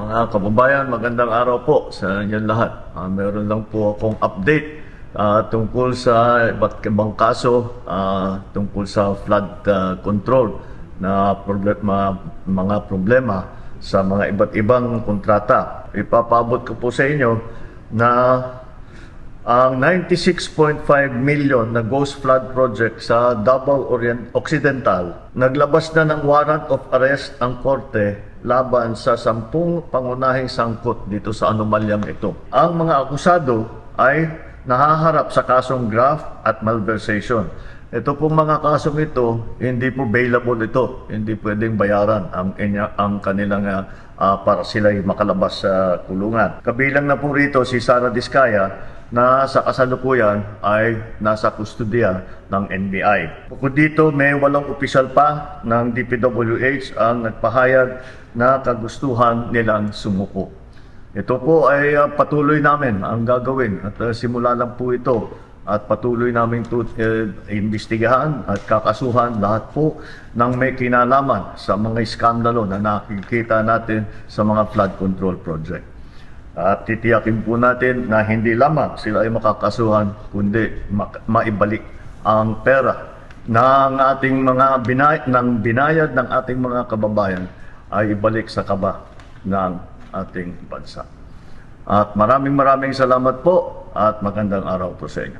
Mga kababayan, magandang araw po sa inyo lahat. Meron lang po akong update tungkol sa iba't ibang kaso tungkol sa flood control na mga problema sa mga iba't ibang kontrata. Ipapabot ko po sa inyo na ang 96.5 million na Ghost Flood Project sa Davao Occidental, naglabas na ng warrant of arrest ang korte laban sa 10 pangunahing sangkot dito sa anomalyang ito. Ang mga akusado ay nahaharap sa kasong graft at malversation. Ito pong mga kasong ito, hindi po bailable ito. Hindi pwedeng bayaran ang kanilang para sila'y makalabas sa kulungan. Kabilang na po rito si Sara Diskaya na sa kasalukuyan ay nasa kustodiya ng NBI. Bukod dito, may 8 opisyal pa ng DPWH ang nagpahayag na kagustuhan nilang sumuko. Ito po ay patuloy namin ang gagawin at simula lang po ito at patuloy namin imbestigahan at kakasuhan lahat po ng may kinalaman sa mga iskandalo na nakikita natin sa mga flood control project. At titiyakin po natin na hindi lamang sila ay makakasuhan, kundi maibalik ang pera ng ating mga binayad ng ating mga kababayan ay ibalik sa kaba ng ating bansa. At maraming salamat po at magandang araw po sa inyo.